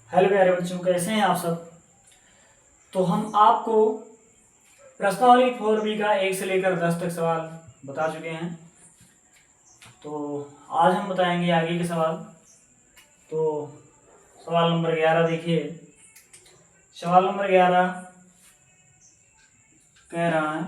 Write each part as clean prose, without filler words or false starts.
Hello प्यारे बच्चों, कैसे हैं आप सब। तो हम आपको प्रश्नावली 4B का 1 से लेकर 10 तक सवाल बता चुके हैं। तो आज हम बताएंगे आगे के सवाल। तो सवाल नंबर 11 देखिए। सवाल नंबर 11 कह रहा है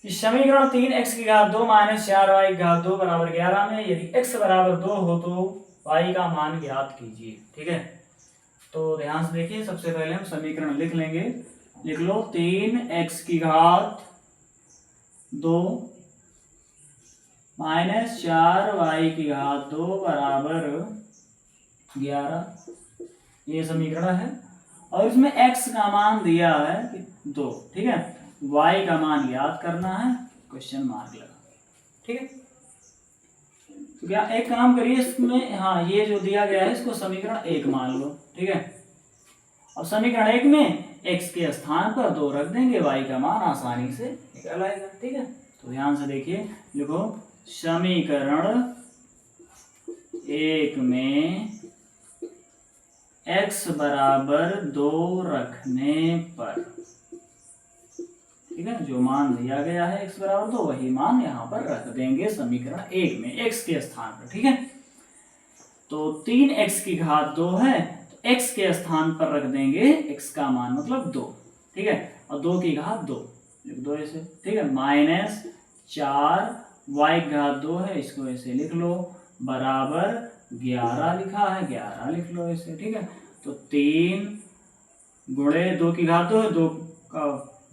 कि समीकरण 3x की घात 2 माइनस 4y की घात 2 बराबर 11 में यदि x बराबर 2 हो तो y का मान ज्ञात कीजिए। ठीक है, तो ध्यान से देखिए। सबसे पहले हम समीकरण लिख लेंगे। लिख लो 3x की घात 2 माइनस 4y की घात 2 बराबर 11, ये समीकरण है। और इसमें x का मान दिया है कि 2। ठीक है, y का मान याद करना है, क्वेश्चन मार्क लगा। ठीक है, तो क्या एक काम करिए इसमें, हाँ ये जो दिया गया है इसको समीकरण 1 मान लो। ठीक है, अब समीकरण 1 में x के स्थान पर 2 रख देंगे, y का मान आसानी से निकल आएगा। ठीक है, तो ध्यान से देखिए। लिखो समीकरण 1 में x बराबर 2 रखने पर, ठीक है, जो मान दिया गया है x बराबर 2 वही मान यहाँ पर रख देंगे समीकरण 1 में x के स्थान पर। ठीक है, तो 3x की घात 2 है, x के स्थान पर रख देंगे x का मान मतलब 2। ठीक है, और 2 की घात 2 लिख दो ऐसे। ठीक है, माइनस 4y की घात 2 है, इसको ऐसे लिख लो, बराबर 11 लिखा है, 11 लिख लो ऐसे। ठीक है, तो 3 गुणे 2 की घात 2 है,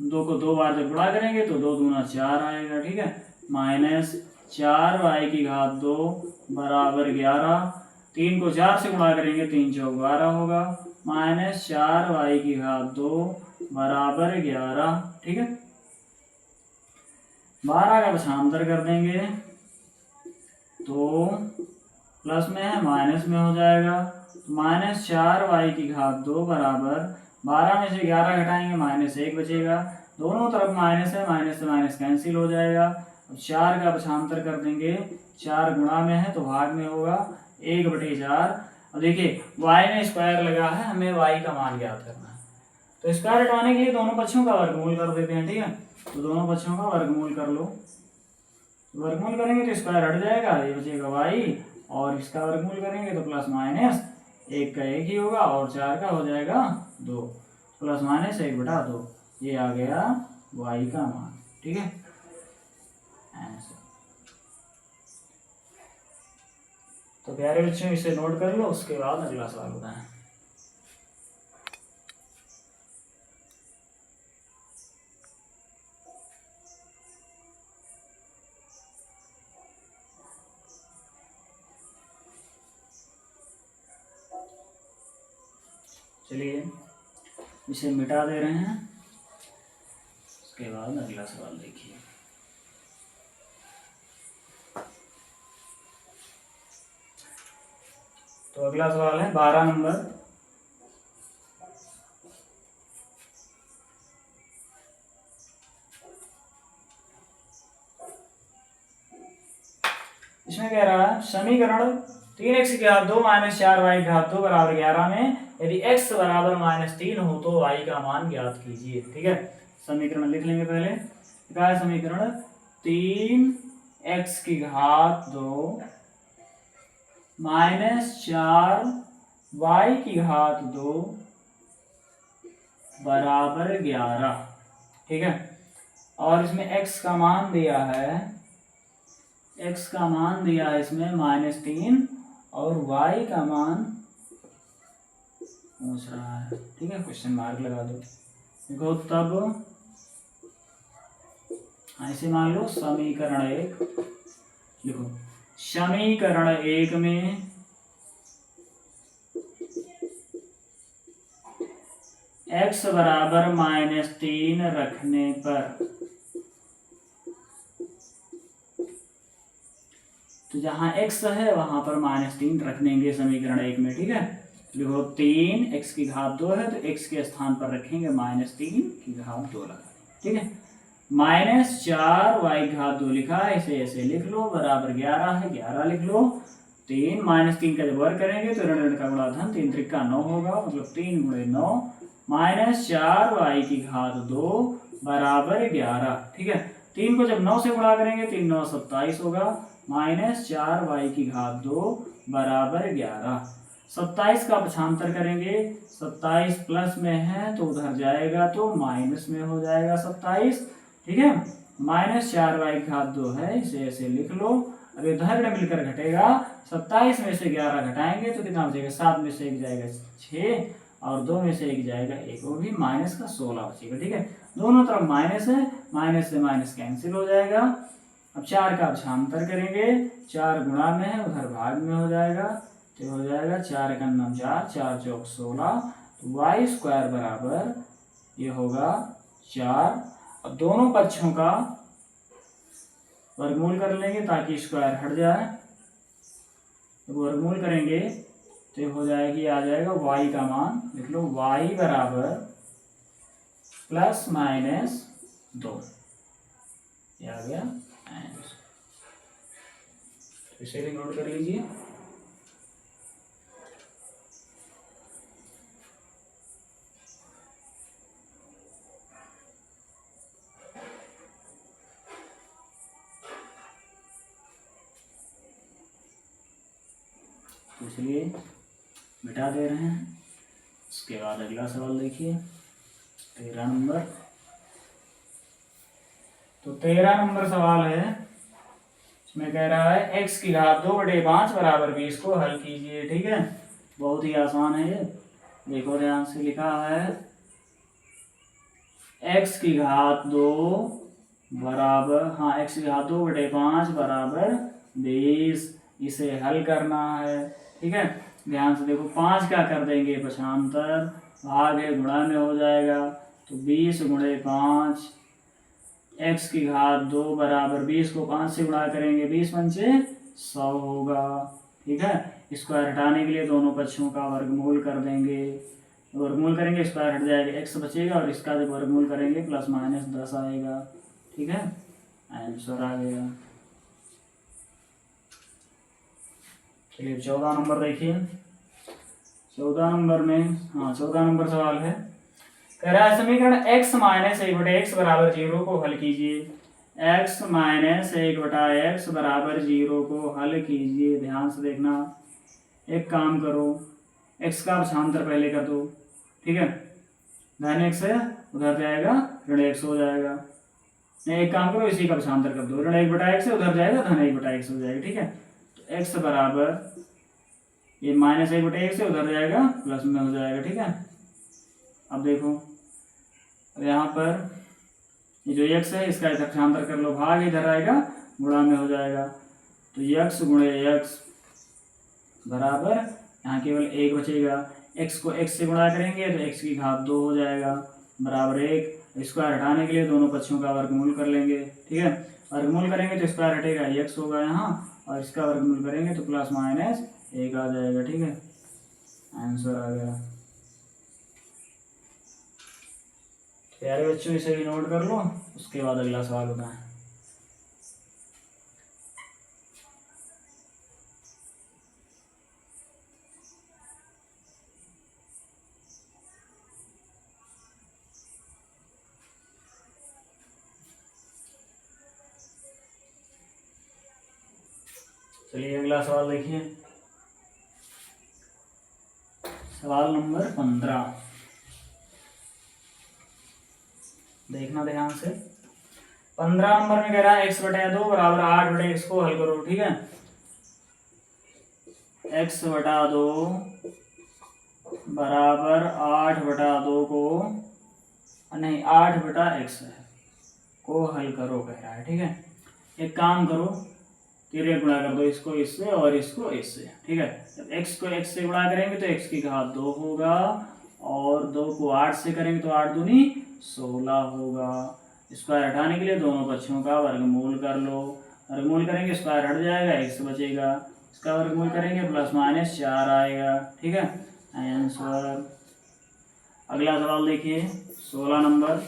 2 को 2 बार जब गुणा करेंगे तो 2 दूना 4 आएगा। ठीक है, माइनस 4y की घात 2 बराबर 11, 3 को 4 से गुणा करेंगे 3 चौक 12 होगा, माइनस 4y की घात 2 बराबर 11। ठीक है, 12 का पक्षांतर कर देंगे तो प्लस में है माइनस में हो जाएगा, माइनस 4y की घात 2 बराबर 12 में से 11 घटाएंगे माइनस 1 बचेगा, दोनों तरफ माइनस है, माइनस से माइनस कैंसिल हो जाएगा। अब 4 का पक्षांतर कर देंगे, 4 गुणा में है तो भाग में होगा 1/4। अब देखिए y में स्क्वायर लगा है, हमें y का मान ज्ञात करना है, तो स्क्वायर हटाने के लिए दोनों पक्षों का वर्गमूल कर देते हैं। ठीक है, तो दोनों पक्षों का वर्गमूल कर लो, वर्गमूल करेंगे तो स्क्वायर हट जाएगा, ये बचेगा y, और इसका वर्गमूल करेंगे तो प्लस माइनस 1 का 1 ही होगा और 4 का हो जाएगा 2, प्लस माइनस 1/2, ये आ गया y का मान। ठीक है, आंसर। तो प्यारे बच्चों इसे नोट कर लो, उसके बाद अगला सवाल बताएं। चलिए इसे मिटा दे रहे हैं, उसके बाद अगला सवाल देखिए। तो अगला सवाल है 12 नंबर। इसमें कह रहा है समीकरण 3x की घात 2 माइनस 4y की घात 2 बराबर 11 में यदि x बराबर -3 हो तो y का मान ज्ञात कीजिए। ठीक है, समीकरण लिख लेंगे पहले। क्या है समीकरण? 3x की घात 2 माइनस 4y की घात 2 बराबर 11। ठीक है, और इसमें x का मान दिया है, x का मान दिया है इसमें -3 और y का मान पूछ रहा है। ठीक है, क्वेश्चन मार्क लगा दो। देखो तब ऐसे मान लो समीकरण 1 लिखो, समीकरण 1 में x बराबर -3 रखने पर, तो जहां x है वहां पर -3 रख देंगे समीकरण 1 में। ठीक है, देखो 3x की घात 2 है तो x के स्थान पर रखेंगे -3 की घात 2 लगा। ठीक है, -4y की घात 2 लिखा है, इसे ऐसे लिख लो, बराबर 11 है, 11 लिख लो, 3 -3 का जब वर्ग करेंगे तो ऋण ऋण का गुणा धन, 3 त्रिका 9 होगा, मतलब 3 × 9 -4y की घात 2 बराबर 11। ठीक है, 3 को जब 9 से गुणा करेंगे 3 9 27 होगा, -4y की घात 2 बराबर 11। 27 का पक्षांतर करेंगे, 27 प्लस में है तो उधर जाएगा तो माइनस में हो जाएगा 27। ठीक है, -4y की घात 2 है, इसे ऐसे लिख लो। अब इधर मिलकर घटेगा, 27 में से 11 घटाएंगे तो कितना बचेगा, 7 में से 1 जाएगा 6 और 2 में से 1 जाएगा 1, वो भी माइनस का 16 बचेगा। ठीक है, दोनों तरफ माइनस है, माइनस से माइनस कैंसिल हो जाएगा। अब 4 का पक्षांतर करेंगे, 4 गुणा में है उधर भाग में हो जाएगा, तो हो जाएगा 4 × 9 4, 4 चौक 16, तो y² बराबर ये होगा 4। अब दोनों पक्षों का वर्गमूल कर लेंगे ताकि स्क्वायर हट जाए। तो वर्गमूल करेंगे तो हो जाएगी, आ जाएगा y का मान, लिख लो y बराबर ±2, ये आ गया आंसर। इसे भी नोट कर लीजिए। तो इसलिए मिटा दे रहे हैं। उसके बाद अगला सवाल देखिए, 13 नंबर। तो 13 नंबर सवाल है, इसमें कह रहा है x की घात 2/5 बराबर 20 को हल कीजिए। ठीक है, बहुत ही आसान है ये, देखो ध्यान से लिखा है, x की घात 2 बराबर, हाँ x की घात 2/5 बराबर 20, इसे हल करना है। ठीक है, ध्यान से देखो, 5 का कर देंगे पक्षांतर, भाग है गुणा में हो जाएगा, तो 20 × 5, x की घात 2 बराबर 20 को 5 से गुणा करेंगे, 20 पंचे 100 होगा। ठीक है, स्क्वायर हटाने के लिए दोनों पक्षों का वर्गमूल कर देंगे, वर्गमूल करेंगे स्क्वायर हट जाएगा, x बचेगा और इसका जब वर्गमूल करेंगे ±10 आएगा। ठीक है, आंसर आ गया। चलिए 14 नंबर देखिए, 14 नंबर में, हाँ 14 नंबर सवाल है, कह रहा है समीकरण x - 1/x बराबर 0 को हल कीजिए। x - 1/x बराबर 0 को हल कीजिए। ध्यान से देखना, एक काम करो, x का पक्षांतर पहले कर दो। ठीक है, धन x है उधर जाएगा, ऋण x हो जाएगा। नहीं, एक काम करो, इसी का पक्षांतर कर दो, ऋण 1/x है उधर जाएगा, धन 1/x हो जाएगा। ठीक है, तो x बराबर ये -1/x है उधर जाएगा, प्लस में हो जाएगा। ठीक है, अब देखो, अब यहाँ पर ये जो x है इसका इधर पक्षांतर कर लो, भाग इधर आएगा, गुणा में हो जाएगा, तो x × x बराबर, यहाँ केवल 1 बचेगा, x को x से गुणा करेंगे तो x की घात 2 हो जाएगा बराबर 1। स्क्वायर हटाने के लिए दोनों पक्षों का वर्गमूल कर लेंगे। ठीक है, वर्गमूल करेंगे तो स्क्वायर हटेगा, x होगा यहाँ, और इसका वर्गमूल करेंगे तो ±1 आ जाएगा। ठीक है, आंसर आ गया। प्यारे बच्चों, इसे भी नोट कर लो, उसके बाद अगला सवाल होता है। चलिए अगला सवाल देखिए, सवाल नंबर 15, देखना ध्यान से। 15 नंबर में कह रहा है x/2 बराबर 8/x को हल करो। ठीक है, x/2 बराबर 8/2 को, नहीं 8/x है, को हल करो कह रहा है। ठीक है, एक काम करो, तिरे गुणा कर दो, इसको इससे और इसको इससे। ठीक है, जब x को x से गुणा करेंगे तो x की घात 2 होगा, और 2 को 8 से करेंगे तो 8 दूनी 16 होगा। स्क्वायर हटाने के लिए दोनों पक्षों का वर्गमूल कर लो, वर्गमूल करेंगे स्क्वायर हट जाएगा, x बचेगा, इसका वर्गमूल करेंगे +-4 आएगा। ठीक है, आंसर। अगला सवाल देखिए, 16 नंबर।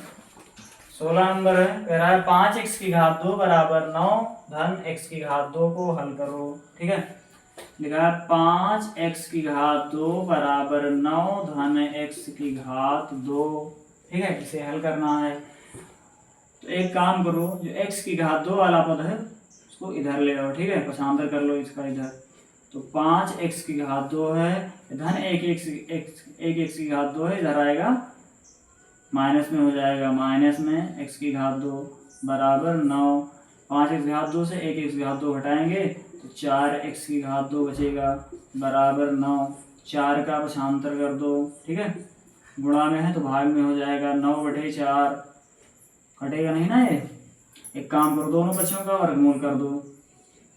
16 नंबर है, कह रहा है 5x की घात 2 बराबर 9 धन x की घात 2 को हल करो। ठीक है, लिखा है 5x² बराबर 9 धन x²। ठीक है, इसे हल करना है। तो एक काम करो, जो x² वाला पद है उसको इधर ले आओ। ठीक है, पक्षांतर कर लो इसका इधर। तो 5x² है धन 1x² है, इधर आएगा माइनस में हो जाएगा, माइनस में x² बराबर 9। 5x² से 1x² हटाएंगे तो 4x² बचेगा बराबर 9। 4 का पक्षांतर कर दो। ठीक है, गुणा में है तो भाग में हो जाएगा, 9/4 कटेगा नहीं ना ये। एक काम करो, दोनों पक्षों का वर्गमूल कर दो।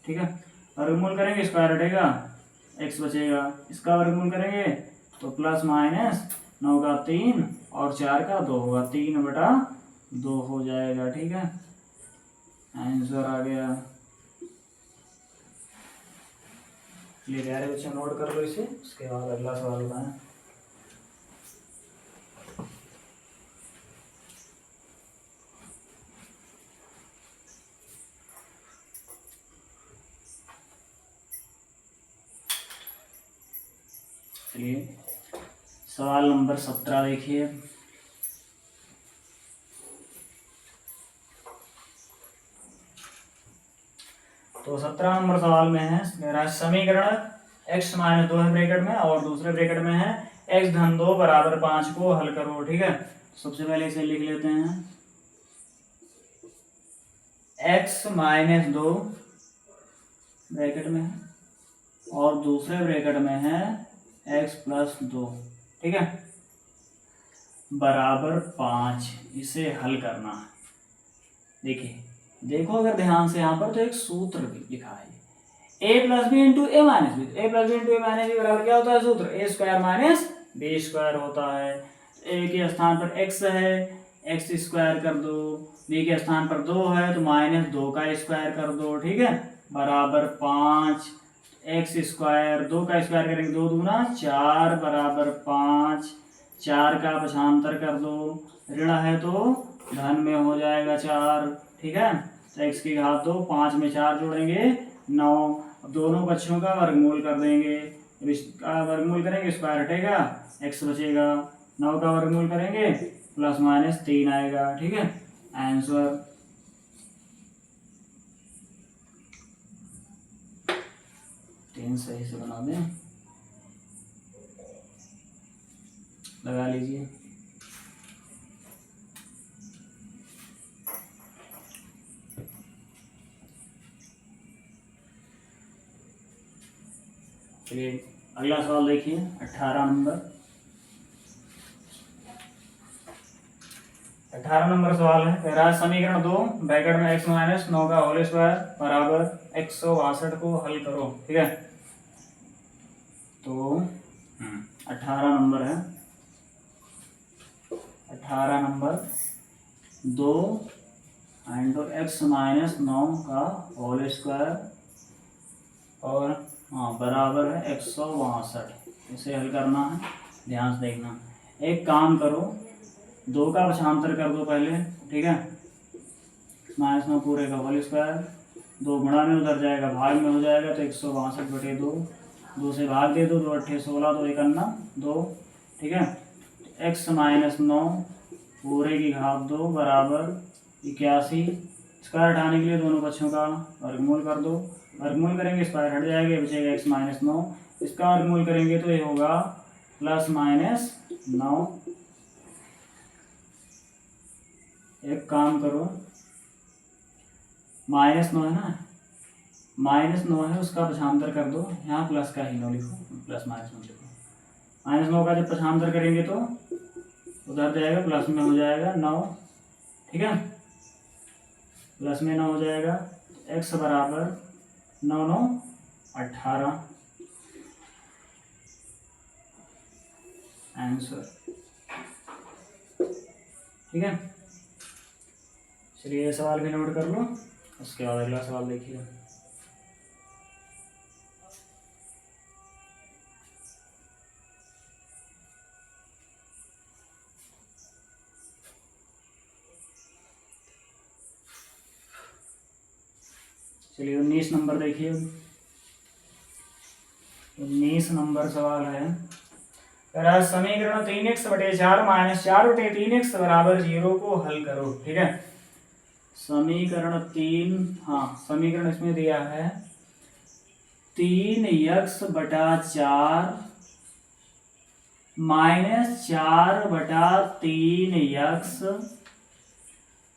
ठीक है, वर्गमूल करेंगे स्क्वायर हटेगा, x बचेगा। इसका वर्गमूल करेंगे तो प्लस माइनस 9 का 3 और 4 का 2 होगा, 3/2 हो जाएगा। ठीक है, आंसर आ गया। ये प्यारे बच्चे नोट कर लो इसे, उसके बाद अगला सवाल बताएं। चलिए सवाल नंबर 17 देखिए। तो 17 नंबर सवाल में है मेरा समीकरण x-2 है ब्रैकेट में और दूसरे ब्रैकेट में है x-2 बराबर 5 को हल करो। ठीक है, सबसे पहले इसे लिख लेते हैं। x-2 ब्रैकेट में है और दूसरे ब्रैकेट में है x+2। ठीक है, बराबर 5, इसे हल करना है। देखिए, देखो अगर ध्यान से यहाँ पर तो एक सूत्र भी लिखा है, a + b × a - b। a + b × a - b बराबर क्या होता है सूत्र, a² - b² होता है। a के स्थान पर x है, x² कर दो, b के स्थान पर 2 है तो -2 का स्क्वायर कर दो। ठीक है, बराबर 5, x², 2 का स्क्वायर करेंगे 2 दूना 4 बराबर 5। 4 का पक्षांतर कर दो, ऋण है तो धन में हो जाएगा 4। ठीक है, तो x², 5 में 4 जोड़ेंगे 9। अब दोनों पक्षों का वर्गमूल कर देंगे, जब इसका वर्गमूल करेंगे स्क्वायर हटेगा, x बचेगा। 9 का वर्गमूल करेंगे ±3 आएगा। ठीक है, आंसर। तीन सही से बना दें, लगा लीजिए। चलिए अगला सवाल देखिए, 18 नंबर। 18 नंबर सवाल है, कह रहा है समीकरण 2 ब्रैकेट में x - 9 का होल स्क्वायर बराबर 162 को हल करो। ठीक है, तो 18 नंबर है। 18 नंबर 2 × x - 9 का होल स्क्वायर और बराबर है 162। इसे हल करना है, ध्यान से देखना। एक काम करो, 2 का पक्षांतर कर दो पहले। ठीक है, -9 पूरे का होल स्क्वायर, 2 गुणा में उधर जाएगा भाग में हो जाएगा तो 162/2। 2 से भाग दे दो, 2 × 8 = 16, 2 × 1 = 2। ठीक है, x - 9 पूरे की घात 2 बराबर 81। स्क्वायर हटाने के लिए दोनों पक्षों का वर्गमूल कर दो। वर्गमूल करेंगे स्क्वायर हट जाएगा, बचेगा x - 9। इसका वर्गमूल करेंगे तो ये होगा +-9। एक काम करो, -9 है ना, -9 है उसका पक्षांतर कर दो। यहाँ प्लस का ही 9 लिखो, +-9 लिखो। -9 का जब पक्षांतर करेंगे तो उधर जाएगा प्लस में हो जाएगा 9। ठीक है, प्लस में 9 हो जाएगा, x बराबर 9 × 9 = 18। आंसर। ठीक है, चलिए ये सवाल भी नोट कर लो, उसके बाद अगला सवाल देखिए। चलिए 19 नंबर देखिए। 19 नंबर सवाल है। समीकरण 3x/4 - 4/3x बराबर 0 को हल करो। ठीक है, समीकरण 3, हाँ समीकरण इसमें दिया है 3x/4 - 4/3x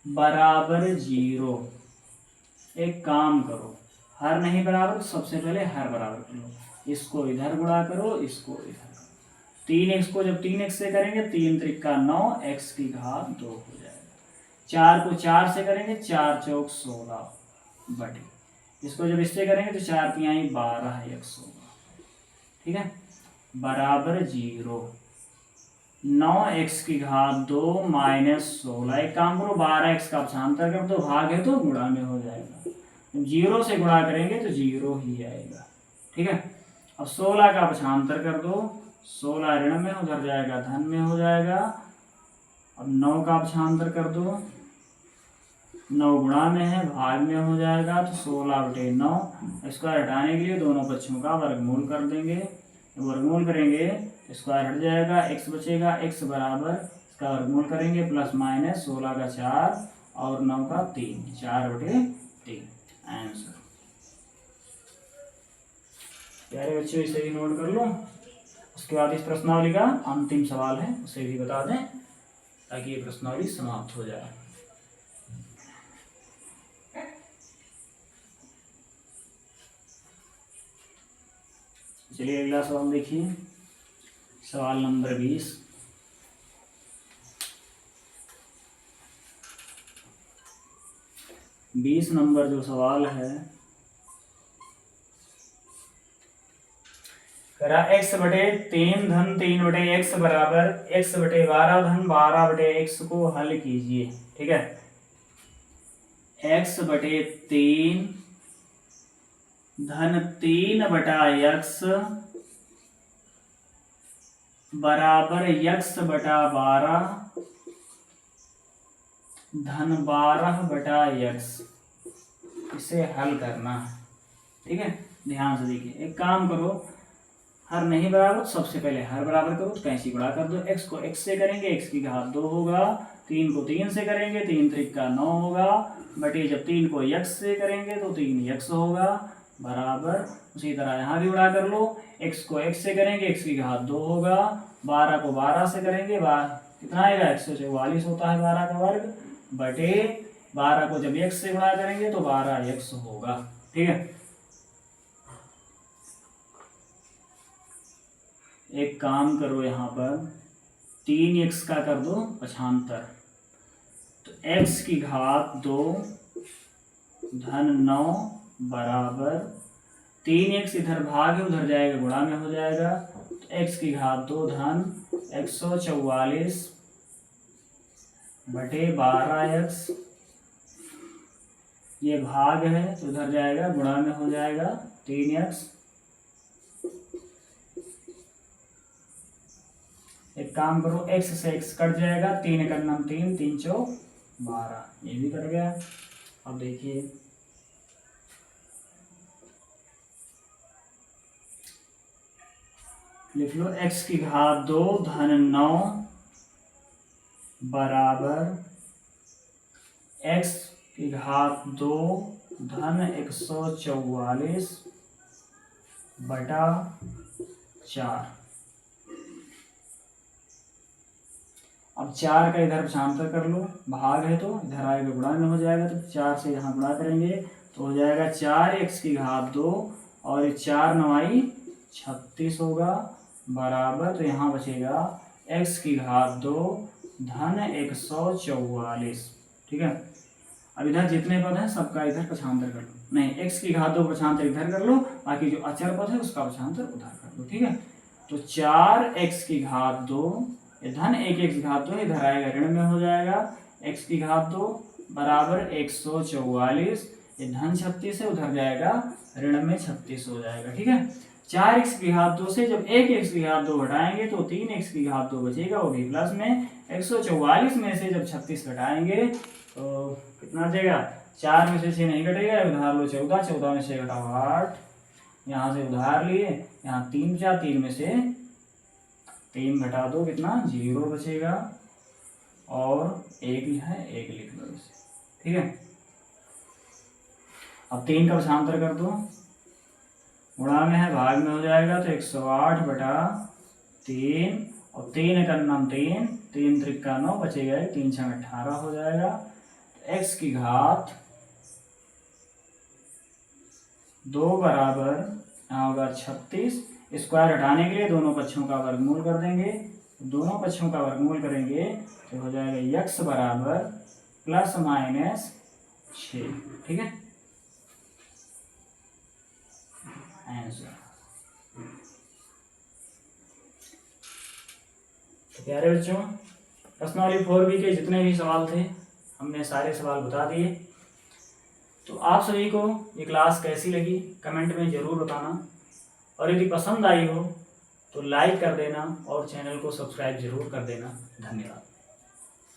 बराबर 0। एक काम करो, हर नहीं बराबर, सबसे पहले हर बराबर कर लो। इसको इधर गुणा करो, इसको इधर करो। 3x को जब 3x से करेंगे 3 त्रिका 9, x की घात 2 हो जाएगा। 4 को 4 से करेंगे 4 चौक 16 बटे, इसको जब इससे करेंगे तो 4 तिहाई 12x होगा। ठीक है, बराबर 0। 9x की घात 2 माइनस 16। एक काम करो, 12x का पक्षांतर कर दो, भाग है तो गुणा में हो जाएगा। 0 से गुणा करेंगे तो 0 ही आएगा। ठीक है, अब 16 का पक्षांतर कर दो, 16 ऋण में उधर जाएगा धन में हो जाएगा। अब 9 का पक्षांतर कर दो, 9 गुणा में है भाग में हो जाएगा, तो 16/9। स्क्वायर हटाने के लिए दोनों पक्षों का वर्गमूल कर देंगे। वर्गमूल करेंगे स्क्वायर हट जाएगा, x बचेगा। x बराबर इसका वर्गमूल करेंगे प्लस माइनस 16 का 4 और 9 का 3, 4/3 आंसर। प्यारे बच्चों इसे भी नोट कर लो। उसके बाद इस प्रश्नावली का अंतिम सवाल है, उसे भी बता दें ताकि ये प्रश्नावली समाप्त हो जाए। चलिए अगला सवाल देखिए, सवाल नंबर 20। नंबर जो सवाल है, करा x/3 धन 3/x बराबर x/12 धन 12/x को हल कीजिए। ठीक है, x/3 धन 3/x बराबर x/12 धन 12/x, इसे हल करना है। ठीक है, ध्यान से देखिए। एक काम करो, हर नहीं बराबर सबसे पहले हर बराबर करो, तो कैंची गुणा कर दो। x को x से करेंगे x की घात 2 होगा, 3 को 3 से करेंगे 3 त्रिका 9 होगा, बटे जब 3 को x से करेंगे तो 3x होगा, बराबर। उसी तरह यहाँ भी गुणा कर लो, x को x से करेंगे x की घात 2 होगा, 12 को 12 से करेंगे कितना आएगा 144 होता है 12 का वर्ग, बटे 12 को जब x से गुणा करेंगे तो 12x होगा। ठीक है, एक काम करो, यहाँ पर 3x का कर दो पक्षांतर, तो x की घात 2 धन 9 बराबर 3x इधर भाग है उधर जाएगा गुणा में हो जाएगा, तो x की घात 2 धन 144 बटे 12x, ये भाग है तो उधर जाएगा गुणा में हो जाएगा 3x। एक काम करो, x से x कट जाएगा, 3 का 3, 3 चौक 12, ये भी कट गया। अब देखिए लिख लो, x की घात 2 धन 9 बराबर x की घात 2 धन 144 बटा 4। अब 4 का इधर पक्षांतर कर लो, भाग है तो इधर आएगा गुणा में हो जाएगा, तो 4 से यहाँ गुणा करेंगे तो हो जाएगा 4x की घात 2 और 4 9 36 होगा, बराबर। तो यहाँ बचेगा x की घात 2 धन 144। ठीक है, अब इधर जितने पद हैं सबका इधर पक्षांतर कर लो, नहीं x की घात 2 पक्षांतर इधर कर लो, बाकी जो अचर पद है उसका पक्षांतर उधर कर लो। ठीक है, तो 4x की घात 2 धन 1x की घात 2 इधर आएगा ऋण में हो जाएगा, x की घात 2 बराबर 144, ये धन 36 है उधर जाएगा ऋण में 36 हो जाएगा। ठीक है, 4x की घात 2 से जब 1x की घात 2 घटाएंगे तो 3x की घात 2 बचेगा, वो भी प्लस में। 144 में से जब 36 घटाएंगे तो कितना बचेगा, 4 में से 6 नहीं घटेगा, उधार लो 14, 14 में से घटाओ 8, यहाँ से उधार लिए, यहाँ 3 बचा, 3 में से 3 घटा दो, कितना 0 बचेगा, और 1 है 1 लिख लो इसे, ठीक है। अब 3 का भाषांतर कर दो, गुणा में है भाग में हो जाएगा, तो 108/3, और 3 का नाम 3, 3 त्रिका 9 बचेगा, 3 6 18 हो जाएगा। x की घात 2 बराबर यहाँ होगा 36। स्क्वायर हटाने के लिए दोनों पक्षों का वर्गमूल कर देंगे, दोनों पक्षों का वर्गमूल करेंगे तो हो जाएगा x बराबर ±6, ठीक है, आंसर। प्यारे बच्चों, प्रश्नावली 4B के जितने भी सवाल थे हमने सारे सवाल बता दिए। तो आप सभी को ये क्लास कैसी लगी कमेंट में ज़रूर बताना, और यदि पसंद आई हो तो लाइक कर देना और चैनल को सब्सक्राइब जरूर कर देना। धन्यवाद।